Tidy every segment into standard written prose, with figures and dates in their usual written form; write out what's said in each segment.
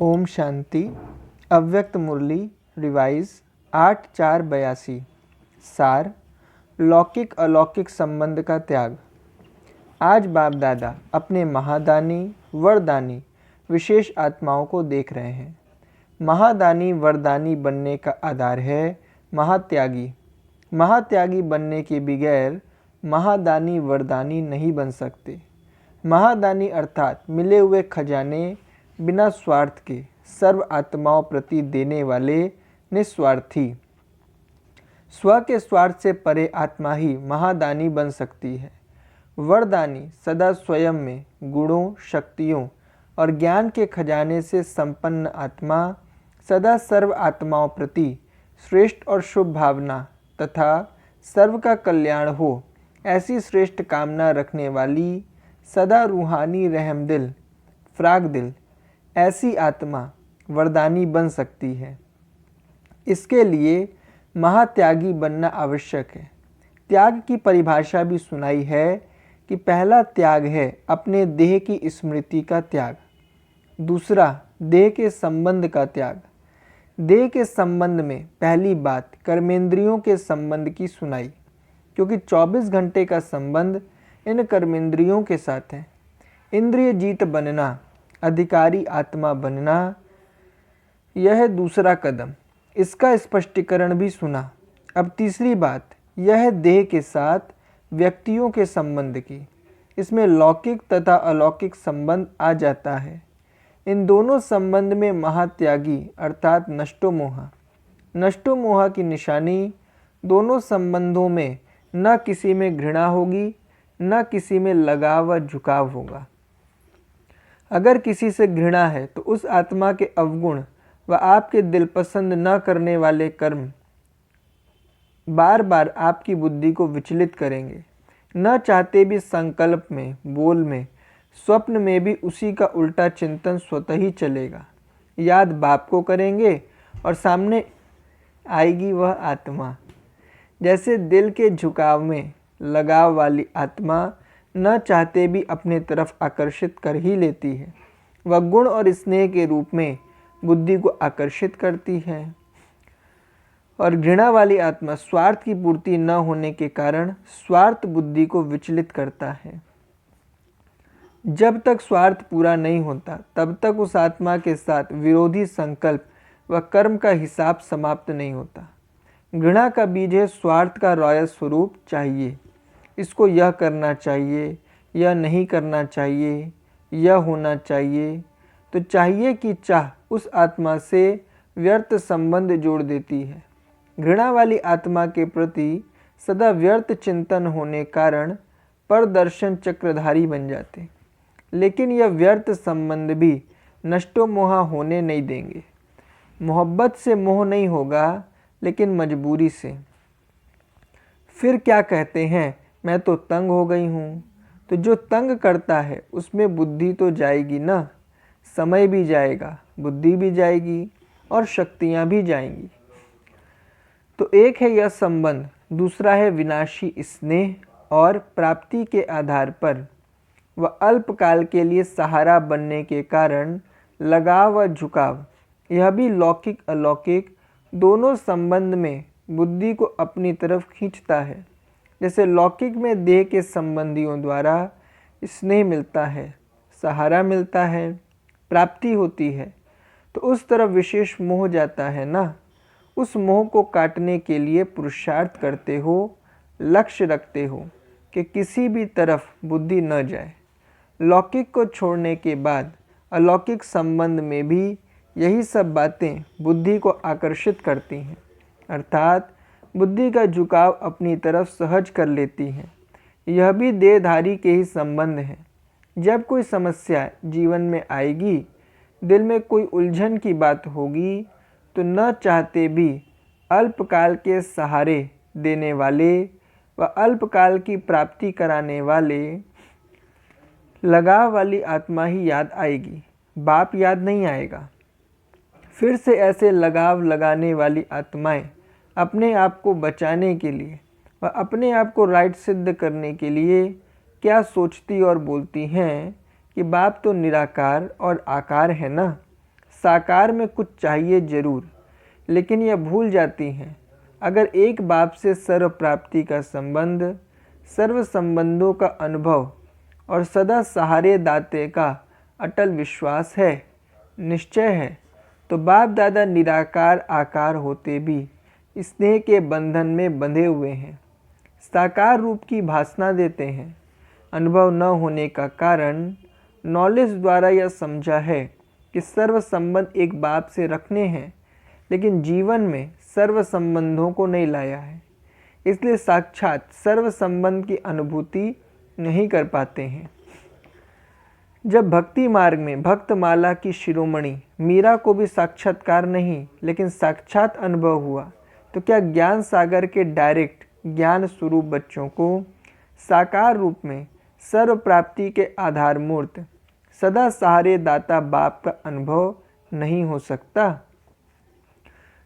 ओम शांति। अव्यक्त मुरली रिवाइज 8/4/82। सार, लौकिक अलौकिक संबंध का त्याग। आज बाप दादा अपने महादानी वरदानी विशेष आत्माओं को देख रहे हैं। महादानी वरदानी बनने का आधार है महात्यागी। महात्यागी बनने के बगैर महादानी वरदानी नहीं बन सकते। महादानी अर्थात मिले हुए खजाने बिना स्वार्थ के सर्व आत्माओं प्रति देने वाले निस्वार्थी। स्व के स्वार्थ से परे आत्मा ही महादानी बन सकती है। वरदानी सदा स्वयं में गुणों, शक्तियों और ज्ञान के खजाने से संपन्न आत्मा सदा सर्व आत्माओं प्रति श्रेष्ठ और शुभ भावना तथा सर्व का कल्याण हो ऐसी श्रेष्ठ कामना रखने वाली सदा रूहानी रहमदिल फ्राग दिल ऐसी आत्मा वरदानी बन सकती है। इसके लिए महात्यागी बनना आवश्यक है। त्याग की परिभाषा भी सुनाई है कि पहला त्याग है अपने देह की स्मृति का त्याग, दूसरा देह के संबंध का त्याग। देह के संबंध में पहली बात कर्मेंद्रियों के संबंध की सुनाई, क्योंकि 24 घंटे का संबंध इन कर्मेंद्रियों के साथ है। इंद्रिय जीत बनना, अधिकारी आत्मा बनना, यह है दूसरा कदम। इसका स्पष्टीकरण भी सुना। अब तीसरी बात यह है देह के साथ व्यक्तियों के संबंध की। इसमें लौकिक तथा अलौकिक संबंध आ जाता है। इन दोनों संबंध में महात्यागी अर्थात नष्टोमोहा। नष्टोमोहा की निशानी दोनों संबंधों में न किसी में घृणा होगी न किसी में लगाव व झुकाव होगा। अगर किसी से घृणा है तो उस आत्मा के अवगुण व आपके दिल पसंद न करने वाले कर्म बार बार आपकी बुद्धि को विचलित करेंगे। न चाहते भी संकल्प में, बोल में, स्वप्न में भी उसी का उल्टा चिंतन स्वतः ही चलेगा। याद बाप को करेंगे और सामने आएगी वह आत्मा। जैसे दिल के झुकाव में लगाव वाली आत्मा न चाहते भी अपने तरफ आकर्षित कर ही लेती है। वह गुण और स्नेह के रूप में बुद्धि को आकर्षित करती है। और घृणा वाली आत्मा स्वार्थ की पूर्ति न होने के कारण स्वार्थ बुद्धि को विचलित करता है। जब तक स्वार्थ पूरा नहीं होता तब तक उस आत्मा के साथ विरोधी संकल्प व कर्म का हिसाब समाप्त नहीं होता। घृणा का बीज है स्वार्थ का रॉयल स्वरूप चाहिए। इसको यह करना चाहिए, यह नहीं करना चाहिए, यह होना चाहिए। तो चाहिए कि चाह उस आत्मा से व्यर्थ संबंध जोड़ देती है। घृणा वाली आत्मा के प्रति सदा व्यर्थ चिंतन होने कारण परदर्शन चक्रधारी बन जाते। लेकिन यह व्यर्थ संबंध भी नष्टोमोहा होने नहीं देंगे। मोहब्बत से मोह नहीं होगा, लेकिन मजबूरी से। फिर क्या कहते हैं, मैं तो तंग हो गई हूँ। तो जो तंग करता है उसमें बुद्धि तो जाएगी ना, समय भी जाएगा, बुद्धि भी जाएगी और शक्तियाँ भी जाएंगी। तो एक है यह संबंध, दूसरा है विनाशी स्नेह और प्राप्ति के आधार पर व अल्पकाल के लिए सहारा बनने के कारण लगाव व झुकाव। यह भी लौकिक अलौकिक दोनों संबंध में बुद्धि को अपनी तरफ खींचता है। जैसे लौकिक में देह के संबंधियों द्वारा स्नेह मिलता है, सहारा मिलता है, प्राप्ति होती है, तो उस तरफ विशेष मोह जाता है ना। उस मोह को काटने के लिए पुरुषार्थ करते हो, लक्ष्य रखते हो कि किसी भी तरफ बुद्धि न जाए। लौकिक को छोड़ने के बाद अलौकिक संबंध में भी यही सब बातें बुद्धि को आकर्षित करती हैं, अर्थात बुद्धि का झुकाव अपनी तरफ सहज कर लेती हैं। यह भी देहधारी के ही संबंध है। जब कोई समस्या जीवन में आएगी, दिल में कोई उलझन की बात होगी, तो न चाहते भी अल्पकाल के सहारे देने वाले व अल्पकाल की प्राप्ति कराने वाले लगाव वाली आत्मा ही याद आएगी, बाप याद नहीं आएगा। फिर से ऐसे लगाव लगाने वाली आत्माएं अपने आप को बचाने के लिए व अपने आप को राइट सिद्ध करने के लिए क्या सोचती और बोलती हैं कि बाप तो निराकार और आकार है ना, साकार में कुछ चाहिए जरूर, लेकिन यह भूल जाती हैं अगर एक बाप से सर्व प्राप्ति का संबंध, सर्व संबंधों का अनुभव और सदा सहारे दाते का अटल विश्वास है, निश्चय है, तो बाप दादा निराकार आकार होते भी स्नेह के बंधन में बंधे हुए हैं, साकार रूप की भासना देते हैं। अनुभव न होने का कारण नॉलेज द्वारा यह समझा है कि सर्व संबंध एक बाप से रखने हैं, लेकिन जीवन में सर्व संबंधों को नहीं लाया है, इसलिए साक्षात सर्व संबंध की अनुभूति नहीं कर पाते हैं। जब भक्ति मार्ग में भक्तमाला की शिरोमणि मीरा को भी साक्षात्कार नहीं लेकिन साक्षात अनुभव हुआ, तो क्या ज्ञान सागर के डायरेक्ट ज्ञान स्वरूप बच्चों को साकार रूप में सर्व प्राप्ति के आधार मूर्त सदा सहारे दाता बाप का अनुभव नहीं हो सकता?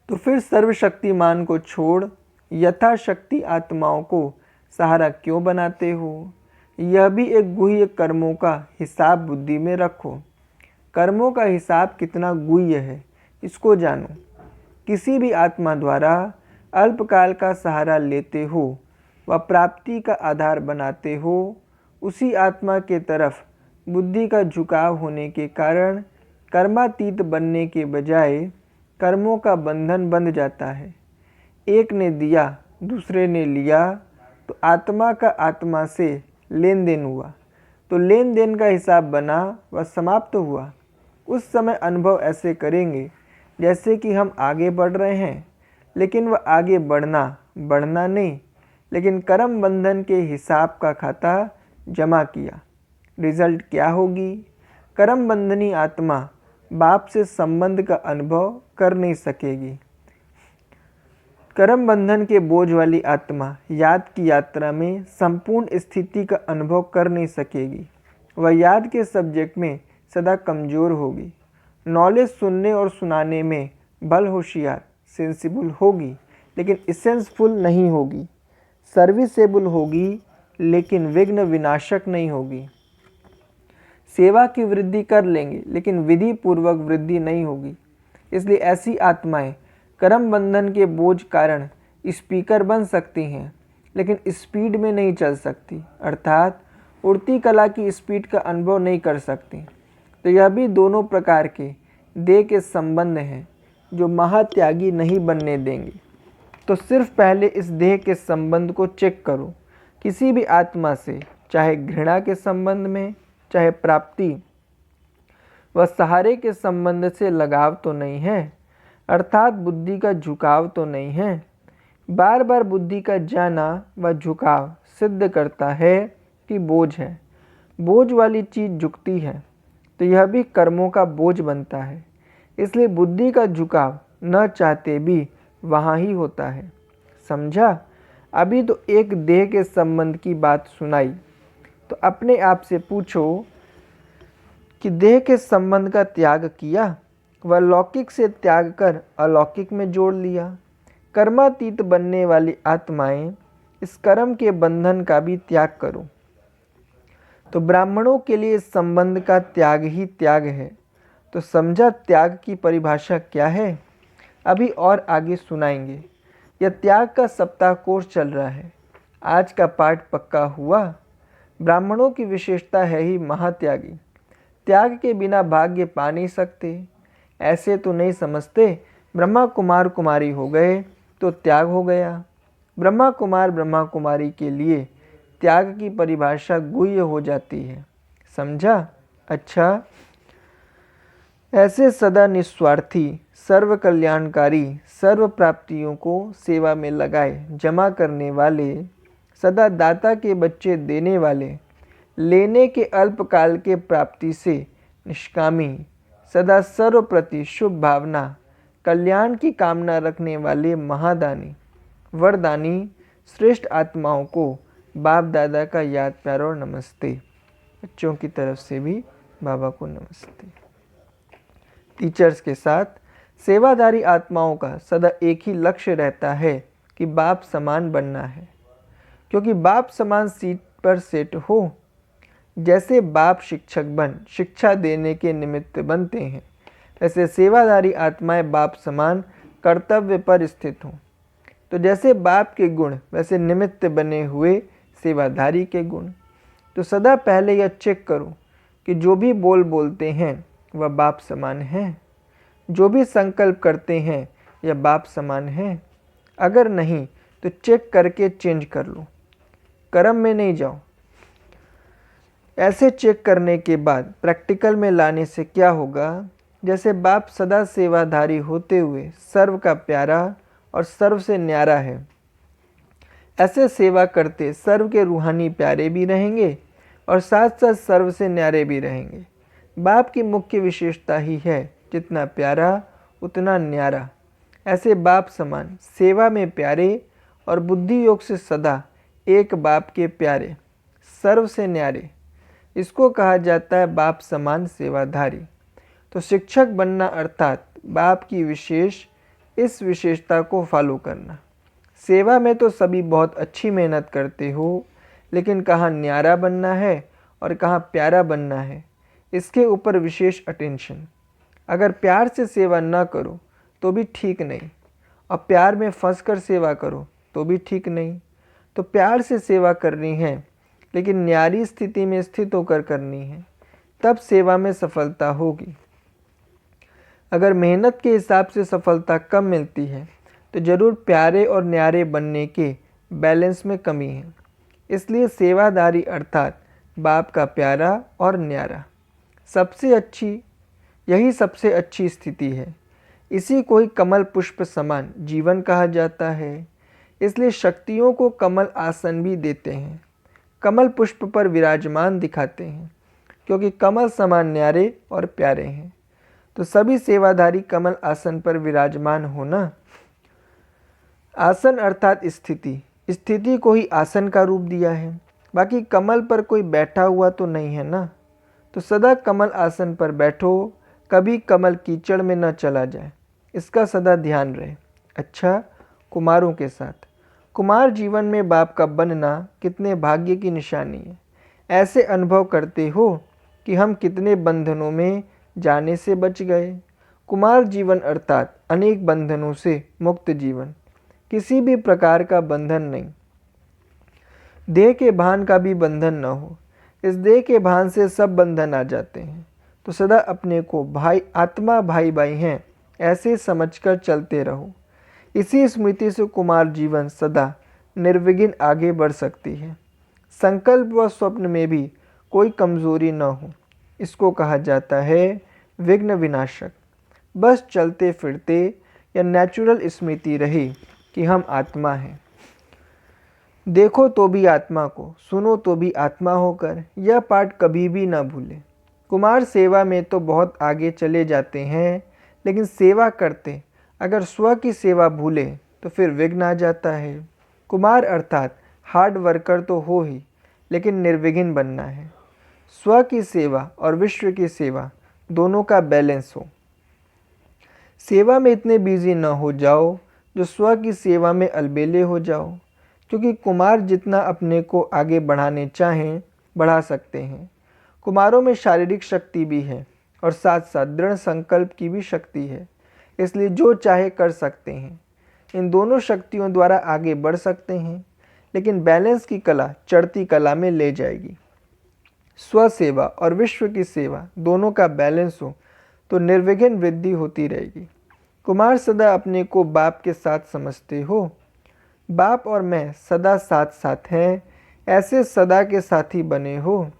तो फिर सर्वशक्तिमान को छोड़ यथाशक्ति आत्माओं को सहारा क्यों बनाते हो? यह भी एक गुह्य कर्मों का हिसाब बुद्धि में रखो। कर्मों का हिसाब कितना गुह्य है इसको जानो। किसी भी आत्मा द्वारा अल्पकाल का सहारा लेते हो व प्राप्ति का आधार बनाते हो, उसी आत्मा के तरफ बुद्धि का झुकाव होने के कारण कर्मातीत बनने के बजाय कर्मों का बंधन बंध जाता है। एक ने दिया, दूसरे ने लिया, तो आत्मा का आत्मा से लेन देन हुआ, तो लेन देन का हिसाब बना व समाप्त हुआ। उस समय अनुभव ऐसे करेंगे जैसे कि हम आगे बढ़ रहे हैं, लेकिन वह आगे बढ़ना नहीं, लेकिन कर्म बंधन के हिसाब का खाता जमा किया। रिजल्ट क्या होगी? कर्म बंधनी आत्मा बाप से संबंध का अनुभव कर नहीं सकेगी। कर्म बंधन के बोझ वाली आत्मा याद की यात्रा में संपूर्ण स्थिति का अनुभव कर नहीं सकेगी। वह याद के सब्जेक्ट में सदा कमज़ोर होगी। नॉलेज सुनने और सुनाने में भल होशियार सेंसिबल होगी, लेकिन इसेंसफुल नहीं होगी। सर्विसेबल होगी, लेकिन विघ्न विनाशक नहीं होगी। सेवा की वृद्धि कर लेंगे, लेकिन विधि पूर्वक वृद्धि नहीं होगी। इसलिए ऐसी आत्माएं कर्म बंधन के बोझ कारण स्पीकर बन सकती हैं, लेकिन स्पीड में नहीं चल सकती, अर्थात उड़ती कला की स्पीड का अनुभव नहीं कर सकती। तो यह भी दोनों प्रकार के देह के संबंध हैं जो महात्यागी नहीं बनने देंगे। तो सिर्फ पहले इस देह के संबंध को चेक करो। किसी भी आत्मा से, चाहे घृणा के संबंध में, चाहे प्राप्ति व सहारे के संबंध से लगाव तो नहीं है, अर्थात बुद्धि का झुकाव तो नहीं है। बार बार बुद्धि का जाना व झुकाव सिद्ध करता है कि बोझ है। बोझ वाली चीज़ झुकती है, तो यह भी कर्मों का बोझ बनता है। इसलिए बुद्धि का झुकाव न चाहते भी वहाँ ही होता है। समझा? अभी तो एक देह के संबंध की बात सुनाई, तो अपने आप से पूछो कि देह के संबंध का त्याग किया व लौकिक से त्याग कर अलौकिक में जोड़ लिया। कर्मातीत बनने वाली आत्माएं इस कर्म के बंधन का भी त्याग करो। तो ब्राह्मणों के लिए संबंध का त्याग ही त्याग है। तो समझा त्याग की परिभाषा क्या है? अभी और आगे सुनाएंगे। यह त्याग का सप्ताह कोर्स चल रहा है। आज का पाठ पक्का हुआ। ब्राह्मणों की विशेषता है ही महात्यागी। त्याग के बिना भाग्य पा नहीं सकते। ऐसे तो नहीं समझते ब्रह्मा कुमार कुमारी हो गए तो त्याग हो गया। ब्रह्मा कुमार ब्रह्मा कुमारी के लिए त्याग की परिभाषा गुह्य हो जाती है। समझा? अच्छा, ऐसे सदा निस्वार्थी, सर्व कल्याणकारी, सर्व प्राप्तियों को सेवा में लगाए जमा करने वाले, सदा दाता के बच्चे देने वाले, लेने के अल्पकाल के प्राप्ति से निष्कामी, सदा सर्व प्रति शुभ भावना, कल्याण की कामना रखने वाले महादानी, वरदानी श्रेष्ठ आत्माओं को बाप दादा का याद प्यार और नमस्ते। बच्चों की तरफ से भी बाबा को नमस्ते। टीचर्स के साथ सेवादारी आत्माओं का सदा एक ही लक्ष्य रहता है कि बाप समान बनना है, क्योंकि बाप समान सीट पर सेट हो। जैसे बाप शिक्षक बन शिक्षा देने के निमित्त बनते हैं, वैसे सेवाधारी आत्माएं बाप समान कर्तव्य पर स्थित हों। तो जैसे बाप के गुण वैसे निमित्त बने हुए सेवाधारी के गुण। तो सदा पहले यह चेक करो कि जो भी बोलते हैं वह बाप समान है, जो भी संकल्प करते हैं यह बाप समान है। अगर नहीं तो चेक करके चेंज कर लो, कर्म में नहीं जाओ। ऐसे चेक करने के बाद प्रैक्टिकल में लाने से क्या होगा, जैसे बाप सदा सेवाधारी होते हुए सर्व का प्यारा और सर्व से न्यारा है, ऐसे सेवा करते सर्व के रूहानी प्यारे भी रहेंगे और साथ साथ सर्व से न्यारे भी रहेंगे। बाप की मुख्य विशेषता ही है जितना प्यारा उतना न्यारा। ऐसे बाप समान सेवा में प्यारे और बुद्धि योग से सदा एक बाप के प्यारे, सर्व से न्यारे, इसको कहा जाता है बाप समान सेवाधारी। तो शिक्षक बनना अर्थात बाप की इस विशेषता को फॉलो करना। सेवा में तो सभी बहुत अच्छी मेहनत करते हो, लेकिन कहाँ न्यारा बनना है और कहाँ प्यारा बनना है, इसके ऊपर विशेष अटेंशन। अगर प्यार से सेवा न करो तो भी ठीक नहीं, और प्यार में फंस कर सेवा करो तो भी ठीक नहीं। तो प्यार से सेवा करनी है, लेकिन न्यारी स्थिति में स्थित होकर करनी है, तब सेवा में सफलता होगी। अगर मेहनत के हिसाब से सफलता कम मिलती है तो जरूर प्यारे और न्यारे बनने के बैलेंस में कमी है। इसलिए सेवादारी अर्थात बाप का प्यारा और न्यारा यही सबसे अच्छी स्थिति है। इसी को ही कमल पुष्प समान जीवन कहा जाता है। इसलिए शक्तियों को कमल आसन भी देते हैं, कमल पुष्प पर विराजमान दिखाते हैं, क्योंकि कमल समान न्यारे और प्यारे हैं। तो सभी सेवाधारी कमल आसन पर विराजमान होना। आसन अर्थात स्थिति को ही आसन का रूप दिया है, बाकी कमल पर कोई बैठा हुआ तो नहीं है ना। तो सदा कमल आसन पर बैठो, कभी कमल कीचड़ में न चला जाए, इसका सदा ध्यान रहे। अच्छा, कुमारों के साथ कुमार जीवन में बाप का बनना कितने भाग्य की निशानी है। ऐसे अनुभव करते हो कि हम कितने बंधनों में जाने से बच गए। कुमार जीवन अर्थात अनेक बंधनों से मुक्त जीवन, किसी भी प्रकार का बंधन नहीं। देह के भान का भी बंधन न हो, इस देह के भान से सब बंधन आ जाते हैं। तो सदा अपने को आत्मा भाई हैं ऐसे समझकर चलते रहो। इसी स्मृति से कुमार जीवन सदा निर्विघ्न आगे बढ़ सकती है। संकल्प व स्वप्न में भी कोई कमजोरी न हो, इसको कहा जाता है विघ्न विनाशक। बस चलते फिरते या नेचुरल स्मृति रही कि हम आत्मा हैं। देखो तो भी आत्मा को, सुनो तो भी आत्मा होकर, यह पाठ कभी भी न भूले। कुमार सेवा में तो बहुत आगे चले जाते हैं, लेकिन सेवा करते अगर स्व की सेवा भूले तो फिर विघ्न आ जाता है। कुमार अर्थात हार्ड वर्कर तो हो ही, लेकिन निर्विघ्न बनना है। स्व की सेवा और विश्व की सेवा दोनों का बैलेंस हो। सेवा में इतने बिजी न हो जाओ जो स्व की सेवा में अलबेले हो जाओ, क्योंकि कुमार जितना अपने को आगे बढ़ाने चाहें बढ़ा सकते हैं। कुमारों में शारीरिक शक्ति भी है और साथ साथ दृढ़ संकल्प की भी शक्ति है, इसलिए जो चाहे कर सकते हैं। इन दोनों शक्तियों द्वारा आगे बढ़ सकते हैं, लेकिन बैलेंस की कला चढ़ती कला में ले जाएगी। स्व सेवा और विश्व की सेवा दोनों का बैलेंस हो तो निर्विघ्न वृद्धि होती रहेगी। कुमार सदा अपने को बाप के साथ समझते हो। बाप और मैं सदा साथ साथ हैं, ऐसे सदा के साथी बने हो।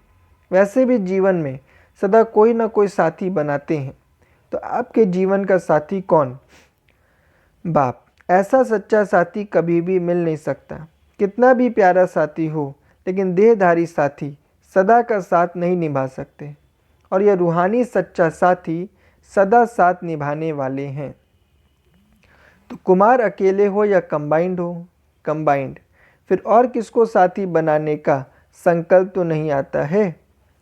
वैसे भी जीवन में सदा कोई ना कोई साथी बनाते हैं, तो आपके जीवन का साथी कौन? बाप। ऐसा सच्चा साथी कभी भी मिल नहीं सकता। कितना भी प्यारा साथी हो, लेकिन देहधारी साथी सदा का साथ नहीं निभा सकते, और यह रूहानी सच्चा साथी सदा साथ निभाने वाले हैं। तो कुमार अकेले हो या कंबाइंड हो, कंबाइंड, फिर और किसको साथी बनाने का संकल्प तो नहीं आता है।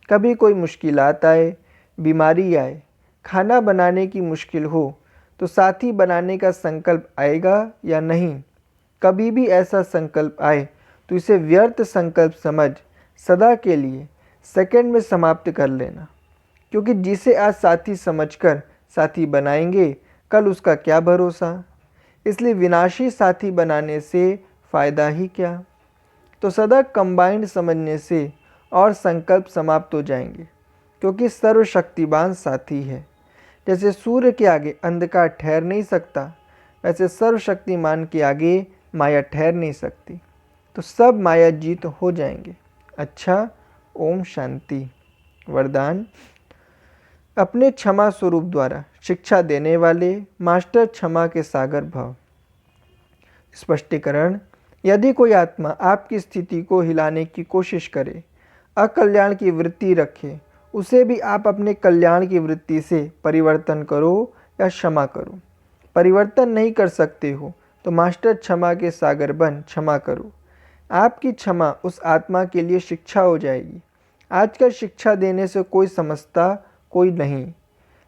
कभी कोई मुश्किलात आए, बीमारी आए, खाना बनाने की मुश्किल हो, तो साथी बनाने का संकल्प आएगा या नहीं। कभी भी ऐसा संकल्प आए तो इसे व्यर्थ संकल्प समझ सदा के लिए सेकंड में समाप्त कर लेना, क्योंकि जिसे आज साथी समझकर साथी बनाएंगे, कल उसका क्या भरोसा। इसलिए विनाशी साथी बनाने से फ़ायदा ही क्या। तो सदा कंबाइंड समझने से और संकल्प समाप्त हो जाएंगे, क्योंकि सर्वशक्तिवान साथी है। जैसे सूर्य के आगे अंधकार ठहर नहीं सकता, वैसे सर्वशक्तिमान के आगे माया ठहर नहीं सकती। तो सब माया जीत हो जाएंगे। अच्छा, ओम शांति। वरदान: अपने क्षमा स्वरूप द्वारा शिक्षा देने वाले मास्टर क्षमा के सागर भव। स्पष्टीकरण: यदि कोई आत्मा आपकी स्थिति को हिलाने की कोशिश करे, अकल्याण की वृत्ति रखे, उसे भी आप अपने कल्याण की वृत्ति से परिवर्तन करो या क्षमा करो। परिवर्तन नहीं कर सकते हो तो मास्टर क्षमा के सागर बन क्षमा करो। आपकी क्षमा उस आत्मा के लिए शिक्षा हो जाएगी। आजकल शिक्षा देने से कोई समझता कोई नहीं,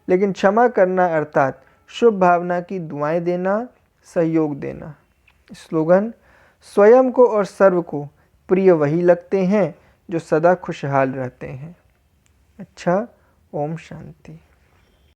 लेकिन क्षमा करना अर्थात शुभ भावना की दुआएं देना, सहयोग देना। स्लोगन: स्वयं को और सर्व को प्रिय वही लगते हैं जो सदा खुशहाल रहते हैं। अच्छा, ओम शांति।